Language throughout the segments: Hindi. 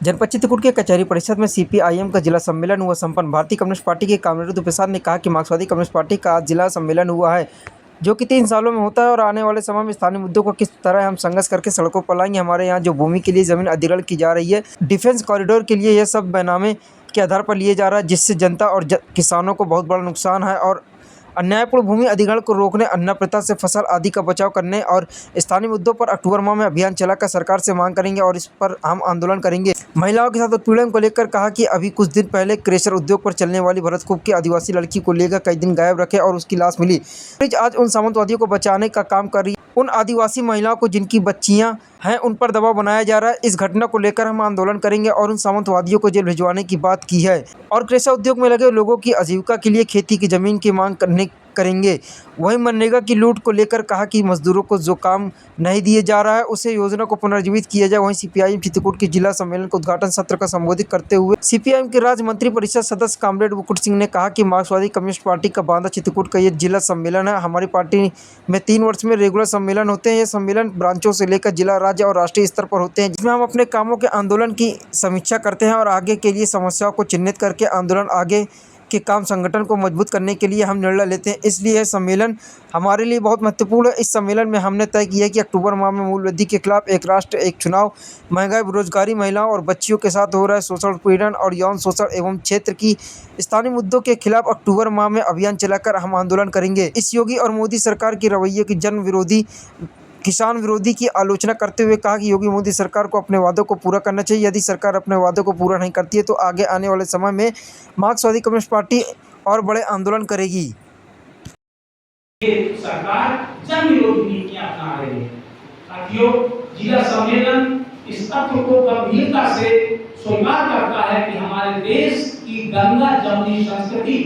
जनपद चित्रकूट के कचहरी परिषद में सीपीआईएम का जिला सम्मेलन हुआ संपन्न। भारतीय कम्युनिस्ट पार्टी के कामरेड प्रसाद ने कहा कि मार्क्सवादी कम्युनिस्ट पार्टी का आज जिला सम्मेलन हुआ है, जो कि 3 सालों में होता है और आने वाले समय में स्थानीय मुद्दों को किस तरह हम संघर्ष करके सड़कों पर लाएंगे। हमारे यहाँ जो भूमि के लिए जमीन अधिग्रहण की जा रही है, डिफेंस कॉरिडोर के लिए, यह सब बैनामे के आधार पर लिए जा रहा है, जिससे जनता और किसानों को बहुत बड़ा नुकसान है। और अन्यायपूर्ण भूमि अधिग्रहण को रोकने, अन्न प्रथा से फसल आदि का बचाव करने और स्थानीय मुद्दों पर अक्टूबर माह में अभियान चलाकर सरकार से मांग करेंगे और इस पर हम आंदोलन करेंगे। महिलाओं के साथ उत्पीड़न को लेकर कहा कि अभी कुछ दिन पहले क्रेशर उद्योग पर चलने वाली भरतकूप की आदिवासी लड़की को लेकर कई दिन गायब रखे और उसकी लाश मिली। आज उन सामंतवादियों को बचाने का काम कर रही है। उन आदिवासी महिलाओं को जिनकी बच्चियां हैं, उन पर दबाव बनाया जा रहा है। इस घटना को लेकर हम आंदोलन करेंगे और उन सामंतवादियों को जेल भिजवाने की बात की है और क्रेशर उद्योग में लगे लोगों की आजीविका के लिए खेती की जमीन की मांग करेंगे। वहीं मनरेगा की लूट को लेकर कहा कि मजदूरों को जो काम नहीं दिए जा रहा है, उसे योजना को पुनर्जीवित किया जाए। वहीं सीपीआईएम चित्रकूट के जिला सम्मेलन के उद्घाटन सत्र का संबोधित करते हुए सीपीआईएम के राज्य मंत्री परिषद सदस्य कामरेड मुकुट सिंह ने कहा कि मार्क्सवादी कम्युनिस्ट पार्टी का बांदा चित्रकूट का ये जिला सम्मेलन है। हमारी पार्टी में 3 वर्ष में रेगुलर सम्मेलन होते हैं। ये सम्मेलन ब्रांचों से लेकर जिला, राज्य और राष्ट्रीय स्तर पर होते हैं, जिसमें हम अपने कामों के आंदोलन की समीक्षा करते हैं और आगे के लिए समस्याओं को चिन्हित करके आंदोलन आगे के काम संगठन को मजबूत करने के लिए हम निर्णय लेते हैं। इसलिए यह सम्मेलन हमारे लिए बहुत महत्वपूर्ण है। इस सम्मेलन में हमने तय किया है कि अक्टूबर माह में मूल्यवृद्धि के खिलाफ एक राष्ट्र एक चुनाव, महंगाई, बेरोजगारी, महिलाओं और बच्चियों के साथ हो रहा है शोषण, उत्पीड़न और यौन शोषण एवं क्षेत्र की स्थानीय मुद्दों के खिलाफ अक्टूबर माह में अभियान चलाकर हम आंदोलन करेंगे। इस योगी और मोदी सरकार की रवैये की जन विरोधी, किसान विरोधी की आलोचना करते हुए कहा कि योगी मोदी सरकार को अपने वादों को पूरा करना चाहिए। यदि सरकार अपने वादों को पूरा नहीं करती है तो आगे आने वाले समय में मार्क्सवादी कम्युनिस्ट पार्टी और बड़े आंदोलन करेगी। सरकार जन विरोधी नीतियां अपना रही है। साथियों, जिला सम्मेलन इस तथ्य को गंभीरता से स्वीकार करता है कि हमारे देश की गंगा जमुनी संस्कृति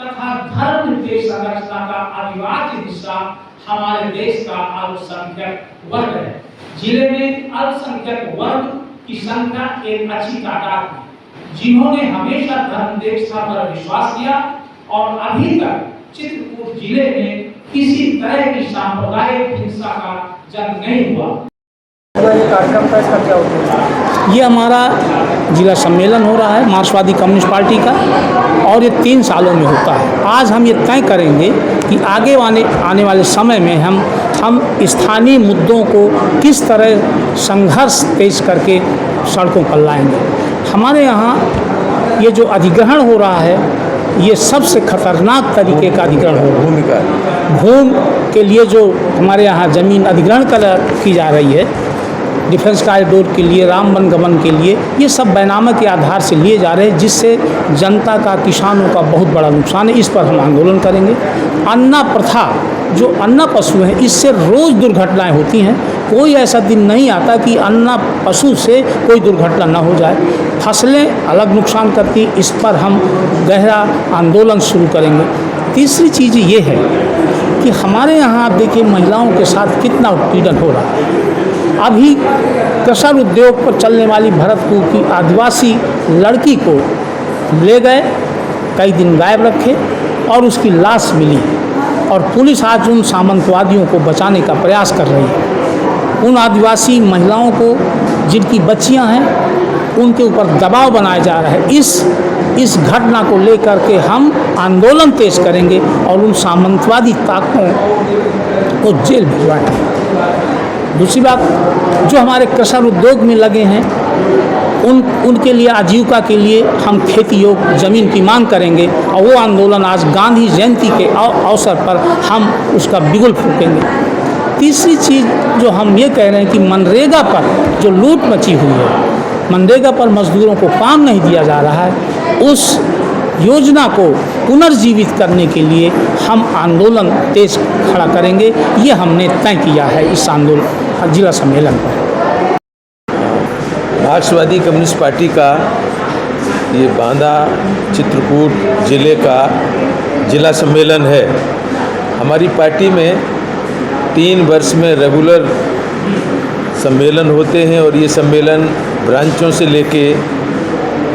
तथा धर्म निरपेक्ष संरचना का अविभाज्य हिस्सा हमारे देश का अल्पसंख्यक वर्ग है। जिले में अल्पसंख्यक वर्ग की संख्या एक अच्छी तादाद है, जिन्होंने हमेशा धर्मनिरपेक्षता पर विश्वास किया और अभी तक चित्रकूट जिले में किसी तरह की सांप्रदायिक हिंसा का जन्म नहीं हुआ। ये कार्यक्रम का इसका क्या उद्देश्य है? ये हमारा जिला सम्मेलन हो रहा है मार्क्सवादी कम्युनिस्ट पार्टी का और ये 3 सालों में होता है। आज हम ये तय करेंगे कि आगे आने वाले समय में हम स्थानीय मुद्दों को किस तरह संघर्ष तेज करके सड़कों पर लाएंगे। हमारे यहाँ ये जो अधिग्रहण हो रहा है, ये सबसे खतरनाक तरीके का अधिग्रहण हो रहा है। भूमि के लिए जो हमारे यहाँ ज़मीन अधिग्रहण की जा रही है, डिफेंस कॉरिडोर के लिए, राम वनगमन के लिए, ये सब बैनामे के आधार से लिए जा रहे हैं, जिससे जनता का, किसानों का बहुत बड़ा नुकसान है। इस पर हम आंदोलन करेंगे। अन्ना प्रथा, जो अन्ना पशु हैं, इससे रोज़ दुर्घटनाएं होती हैं। कोई ऐसा दिन नहीं आता कि अन्ना पशु से कोई दुर्घटना ना हो जाए। फसलें अलग नुकसान करती, इस पर हम गहरा आंदोलन शुरू करेंगे। तीसरी चीज़ ये है कि हमारे यहाँ आप देखिए महिलाओं के साथ कितना उत्पीड़न हो रहा है। अभी क्रेशर उद्योग पर चलने वाली भरतकूप की आदिवासी लड़की को ले गए, कई दिन गायब रखे और उसकी लाश मिली और पुलिस आज उन सामंतवादियों को बचाने का प्रयास कर रही है। उन आदिवासी महिलाओं को जिनकी बच्चियां हैं, उनके ऊपर दबाव बनाया जा रहा है। इस घटना को लेकर के हम आंदोलन तेज करेंगे और उन सामंतवादी ताकतों को जेल भिजवाएंगे। दूसरी बात, जो हमारे क्रेशर उद्योग में लगे हैं, उनके लिए आजीविका के लिए हम खेती योग्य ज़मीन की मांग करेंगे और वो आंदोलन आज गांधी जयंती के अवसर पर हम उसका बिगुल फूकेंगे। तीसरी चीज़ जो हम ये कह रहे हैं कि मनरेगा पर जो लूट मची हुई है, मनरेगा पर मजदूरों को काम नहीं दिया जा रहा है, उस योजना को पुनर्जीवित करने के लिए हम आंदोलन तेज खड़ा करेंगे। ये हमने तय किया है इस आंदोलन जिला सम्मेलन पर। मार्क्सवादी कम्युनिस्ट पार्टी का ये बांदा चित्रकूट जिले का जिला सम्मेलन है। हमारी पार्टी में 3 वर्ष में रेगुलर सम्मेलन होते हैं और ये सम्मेलन ब्रांचों से लेके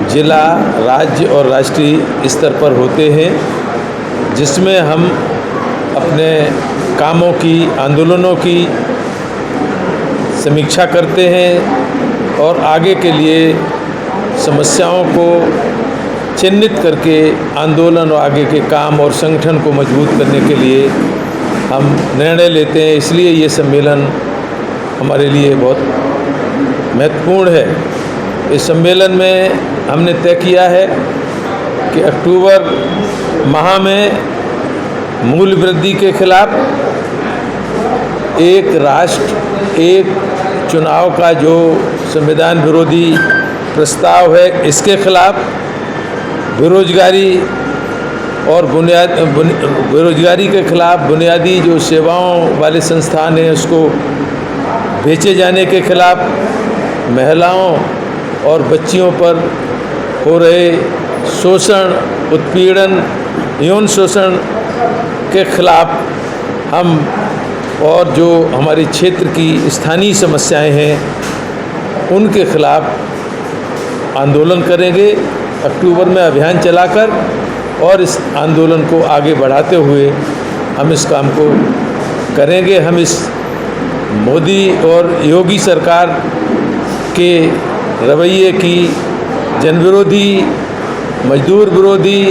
जिला, राज्य और राष्ट्रीय स्तर पर होते हैं, जिसमें हम अपने कामों की, आंदोलनों की समीक्षा करते हैं और आगे के लिए समस्याओं को चिन्हित करके आंदोलन और आगे के काम और संगठन को मजबूत करने के लिए हम निर्णय लेते हैं। इसलिए ये सम्मेलन हमारे लिए बहुत महत्वपूर्ण है। इस सम्मेलन में हमने तय किया है कि अक्टूबर माह में मूल्य वृद्धि के खिलाफ, एक राष्ट्र एक चुनाव का जो संविधान विरोधी प्रस्ताव है इसके खिलाफ, बेरोजगारी और बेरोजगारी के खिलाफ, बुनियादी जो सेवाओं वाले संस्थान हैं उसको बेचे जाने के खिलाफ, महिलाओं और बच्चियों पर हो रहे शोषण, उत्पीड़न, यौन शोषण के खिलाफ हम, और जो हमारे क्षेत्र की स्थानीय समस्याएं हैं उनके खिलाफ आंदोलन करेंगे। अक्टूबर में अभियान चलाकर और इस आंदोलन को आगे बढ़ाते हुए हम इस काम को करेंगे। हम इस मोदी और योगी सरकार के रवैये की, जन विरोधी, मजदूर विरोधी,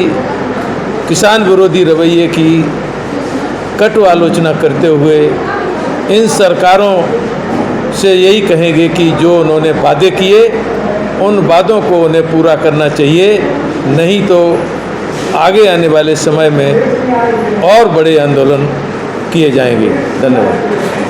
किसान विरोधी रवैये की कटु आलोचना करते हुए इन सरकारों से यही कहेंगे कि जो उन्होंने वादे किए उन वादों को उन्हें पूरा करना चाहिए, नहीं तो आगे आने वाले समय में और बड़े आंदोलन किए जाएंगे। धन्यवाद।